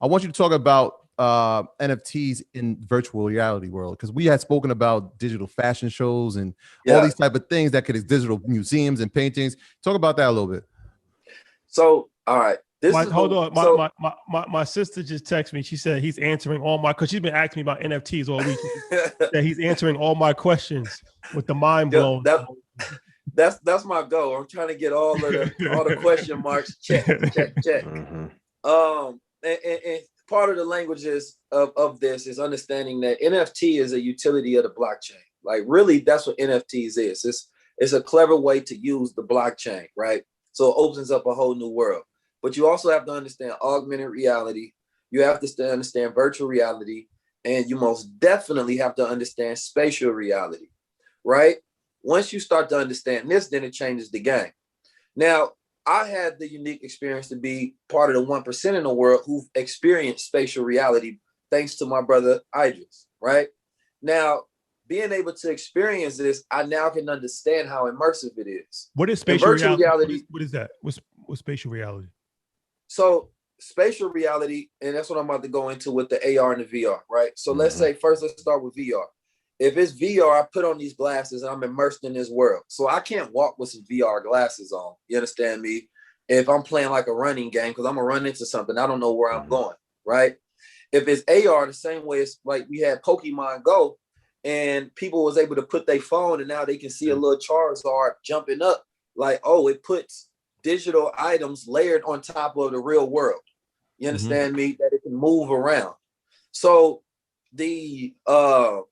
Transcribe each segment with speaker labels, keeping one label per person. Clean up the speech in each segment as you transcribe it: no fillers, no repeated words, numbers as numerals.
Speaker 1: I want you to talk about NFTs in virtual reality world, because we had spoken about digital fashion shows and all
Speaker 2: Yeah.
Speaker 1: these type of things that could digital museums and paintings. Talk about that a little bit.
Speaker 2: So, all right.
Speaker 3: Hold on. My sister just texted me. She said he's answering all my, because she's been asking me about NFTs all week. That he's answering all my questions with the mind blown.
Speaker 2: That's my goal. I'm trying to get all the question marks check.
Speaker 4: Mm-hmm.
Speaker 2: And part of the languages of this is understanding that NFT is a utility of the blockchain. Like, really, that's what NFTs is. It's a clever way to use the blockchain, right? So it opens up a whole new world. But you also have to understand augmented reality. You have to understand virtual reality. And you most definitely have to understand spatial reality, right? Once you start to understand this, then it changes the game. Now, I had the unique experience to be part of the 1% in the world who've experienced spatial reality, thanks to my brother Idris, right? Now, being able to experience this, I now can understand how immersive it is.
Speaker 3: What is spatial reality? What is that? What's spatial reality?
Speaker 2: So spatial reality, and that's what I'm about to go into with the AR and the VR, right? So let's start with VR. If it's VR, I put on these glasses and I'm immersed in this world. So I can't walk with some VR glasses on. You understand me? If I'm playing like a running game, because I'm gonna run into something, I don't know where I'm going, right? If it's AR, the same way it's like we had Pokemon Go, and people was able to put their phone and now they can see a little Charizard jumping up. Like, oh, it puts digital items layered on top of the real world. You understand me? That it can move around. So the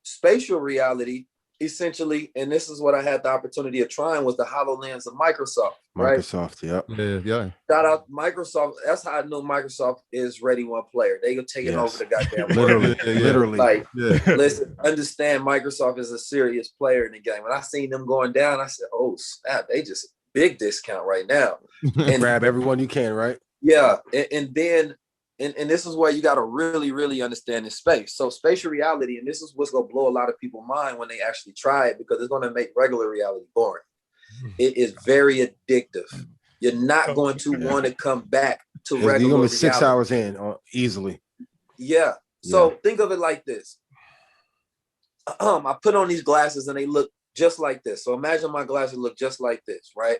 Speaker 2: spatial reality, essentially, and this is what I had the opportunity of trying, was the HoloLens of Microsoft. Right?
Speaker 4: Microsoft, yep.
Speaker 1: Yeah.
Speaker 2: Shout out Microsoft. That's how I know Microsoft is ready one player. They are taking over the goddamn
Speaker 4: literally,
Speaker 2: world.
Speaker 4: literally.
Speaker 2: Like, listen, understand Microsoft is a serious player in the game. When I seen them going down, I said, oh snap, they just big discount right now.
Speaker 4: And grab everyone you can, right?
Speaker 2: Yeah. And then this is where you got to really, really understand this space. So spatial reality, and this is what's going to blow a lot of people's mind when they actually try it, because it's going to make regular reality boring. It is very addictive. You're not going to want to come back to regular reality. You're going to be
Speaker 4: 6 hours in easily.
Speaker 2: Yeah. So think of it like this. I put on these glasses and they look just like this. So imagine my glasses look just like this, right?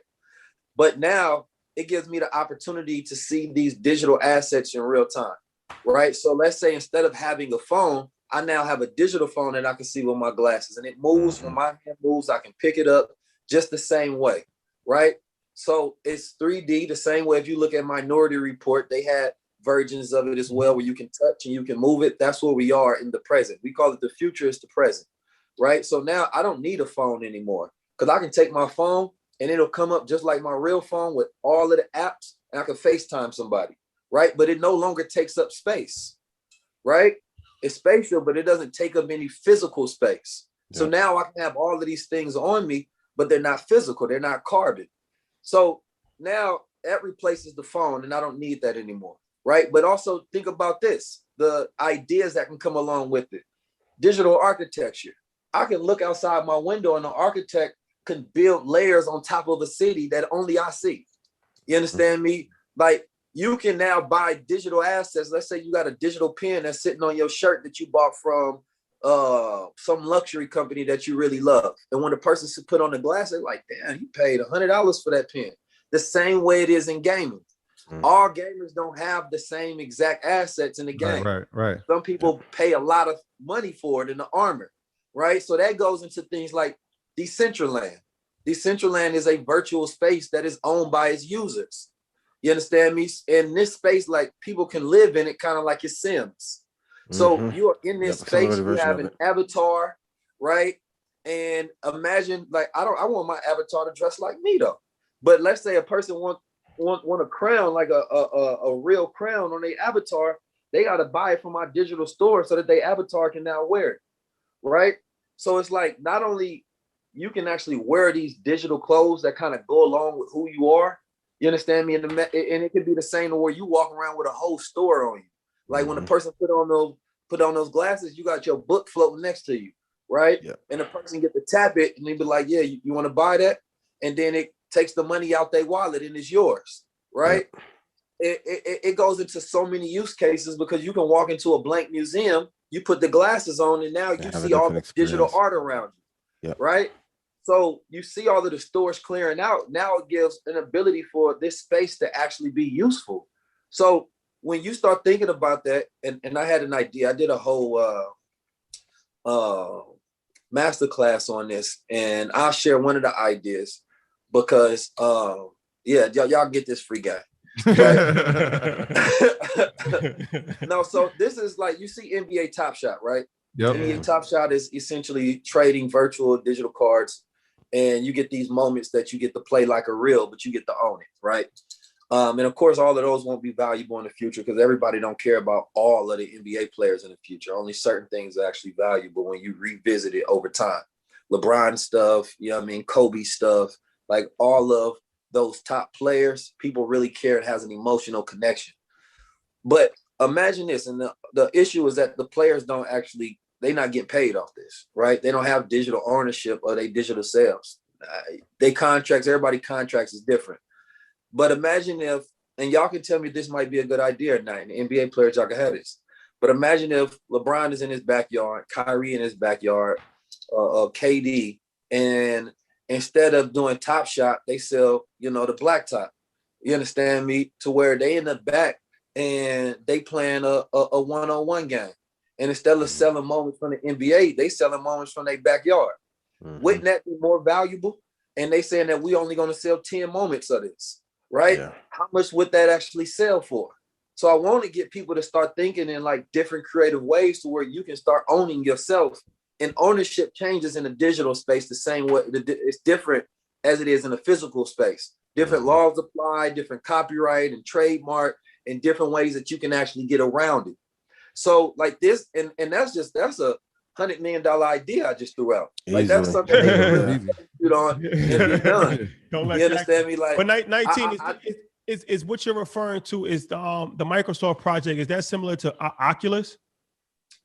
Speaker 2: But now it gives me the opportunity to see these digital assets in real time, right? So let's say instead of having a phone, I now have a digital phone that I can see with my glasses, and it moves. When my hand moves, I can pick it up just the same way, right? So it's 3D the same way. If you look at Minority Report, they had versions of it as well where you can touch and you can move it. That's where we are in the present. We call it the future is the present, right? So now I don't need a phone anymore, because I can take my phone and it'll come up just like my real phone with all of the apps, and I can FaceTime somebody, right? But it no longer takes up space, right? It's spatial, but it doesn't take up any physical space. Yeah. So now I can have all of these things on me, but they're not physical, they're not carbon. So now that replaces the phone, and I don't need that anymore, right? But also think about this, the ideas that can come along with it. Digital architecture. I can look outside my window and the architect can build layers on top of a city that only I see. You understand me? Like, you can now buy digital assets. Let's say you got a digital pen that's sitting on your shirt that you bought from some luxury company that you really love. And when the person put on the glass, they're like, damn, you paid $100 for that pen. The same way it is in gaming. All gamers don't have the same exact assets in the game.
Speaker 1: Right.
Speaker 2: Some people pay a lot of money for it in the armor, right? So that goes into things like Decentraland. Decentraland is a virtual space that is owned by its users. You understand me? In this space, like, people can live in it kind of like it's Sims. So you are in this space, you have an avatar, right? And imagine, like, I want my avatar to dress like me though. But let's say a person want a crown, like a real crown on their avatar, they got to buy it from my digital store so that their avatar can now wear it, right? So it's like, not only you can actually wear these digital clothes that kind of go along with who you are. You understand me? And it could be the same where you walk around with a whole store on you. Like when a person put on those glasses, you got your book floating next to you, right? Yeah. And the person get to tap it and they be like, yeah, you want to buy that? And then it takes the money out their wallet and it's yours, right? Yeah. it goes into so many use cases because you can walk into a blank museum, you put the glasses on, and now you see all the digital art around you, right? So you see all of the stores clearing out. Now it gives an ability for this space to actually be useful. So when you start thinking about that, and I had an idea, I did a whole masterclass on this, and I'll share one of the ideas because y'all get this free guy. Right? No, so this is like, you see NBA Top Shot, right? Yep. NBA Top Shot is essentially trading virtual digital cards, and you get these moments that you get to play like a real, but you get to own it, right? And of course, all of those won't be valuable in the future because everybody don't care about all of the NBA players in the future. Only certain things are actually valuable when you revisit it over time. LeBron stuff, you know what I mean? Kobe stuff, like all of those top players, people really care. It has an emotional connection. But imagine this, and the issue is that the players don't actually, they not getting paid off this, right? They don't have digital ownership of their digital sales. They contracts, everybody contracts is different. But imagine if, and y'all can tell me this might be a good idea or not, and NBA players, y'all can have this. But imagine if LeBron is in his backyard, Kyrie in his backyard, KD, and instead of doing Top Shot, they sell, the black top. You understand me? To where they in the back and they playing a one-on-one game. And instead of selling moments from the NBA, they selling moments from their backyard. Mm-hmm. Wouldn't that be more valuable? And they saying that we only going to sell 10 moments of this, right? Yeah. How much would that actually sell for? So I want to get people to start thinking in like different creative ways to where you can start owning yourself. And ownership changes in the digital space the same way. It's different as it is in the physical space. Different laws apply, different copyright and trademark, and different ways that you can actually get around it. So like this, and that's a $100 million idea I just threw out. Like that's something they can really execute on and be done. You understand me? Like,
Speaker 3: but 19 is what you're referring to is the Microsoft project. Is that similar to Oculus?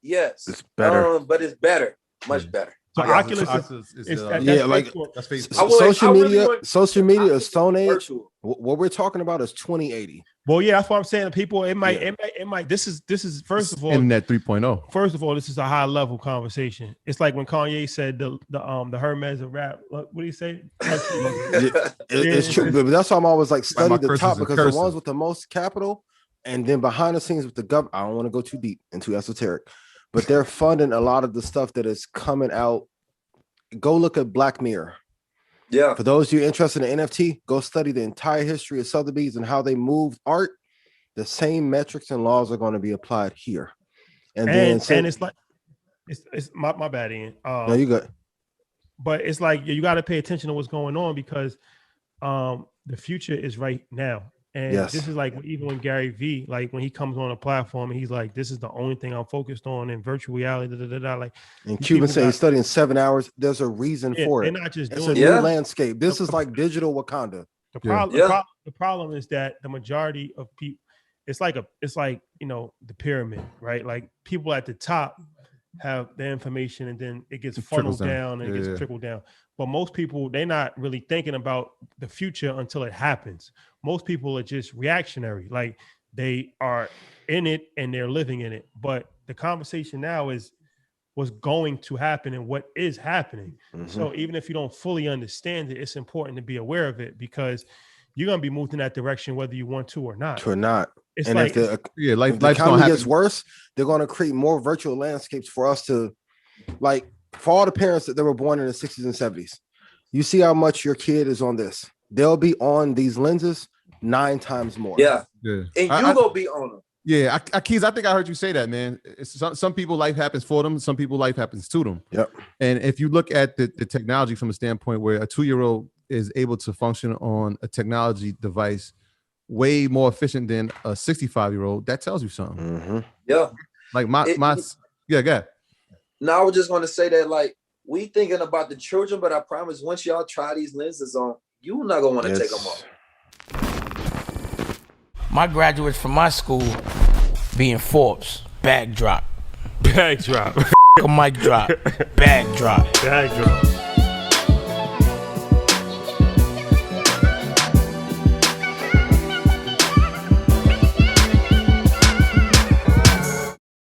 Speaker 2: Yes,
Speaker 4: it's better,
Speaker 2: but it's better, much better.
Speaker 3: So Oculus is
Speaker 4: like
Speaker 3: Facebook.
Speaker 4: Social media is Stone Age. Virtual. What we're talking about is 2080.
Speaker 3: Well, yeah, that's what I'm saying. People, it might. This is first of all,
Speaker 1: Internet 3.0.
Speaker 3: First of all, this is a high level conversation. It's like when Kanye said the Hermes of rap. What do you say?
Speaker 4: It's true, but that's why I'm always like study the top, because the ones with the most capital, and then behind the scenes with the government. I don't want to go too deep and too esoteric, but they're funding a lot of the stuff that is coming out. Go look at Black Mirror.
Speaker 2: Yeah.
Speaker 4: For those of you interested in NFT, go study the entire history of Sotheby's and how they moved art. The same metrics and laws are going to be applied here. And it's like it's my bad, Ian. No, you good.
Speaker 3: But it's like you got to pay attention to what's going on because the future is right now. And this is like even when Gary V, like when he comes on a platform and he's like, this is the only thing I'm focused on in virtual reality. Like,
Speaker 4: and Cuban say he's studying 7 hours. There's a reason for it.
Speaker 3: They're not just
Speaker 4: it's
Speaker 3: doing
Speaker 4: a new landscape. This is like digital Wakanda.
Speaker 3: The problem is that the majority of people, it's like the pyramid, right? Like people at the top have the information and then it gets funneled down and it gets trickled down. But most people, they're not really thinking about the future until it happens. Most people are just reactionary. Like they are in it and they're living in it. But the conversation now is what's going to happen and what is happening. Mm-hmm. So even if you don't fully understand it, it's important to be aware of it because you're going to be moved in that direction whether you want to or not. It's
Speaker 4: and
Speaker 3: like,
Speaker 4: if the economy gets worse, they're going to create more virtual landscapes for us to, like, for all the parents that were born in the 60s and 70s. You see how much your kid is on this. They'll be on these lenses 9 times more.
Speaker 2: Yeah. And you go be on them.
Speaker 1: Yeah, Keys, I think I heard you say that, man. Some people life happens for them. Some people life happens to them.
Speaker 4: Yep.
Speaker 1: And if you look at the technology from a standpoint where a 2-year-old is able to function on a technology device way more efficient than a 65-year-old, that tells you something.
Speaker 4: Mm-hmm.
Speaker 2: Yeah.
Speaker 1: Like go ahead.
Speaker 2: No, I was just going to say that, like, we thinking about the children, but I promise once y'all try these lenses on, you're not going to want to take them off.
Speaker 5: My graduates from my school being Forbes, bag drop.
Speaker 3: Bag drop.
Speaker 5: A mic drop, bag drop.
Speaker 3: Bag drop.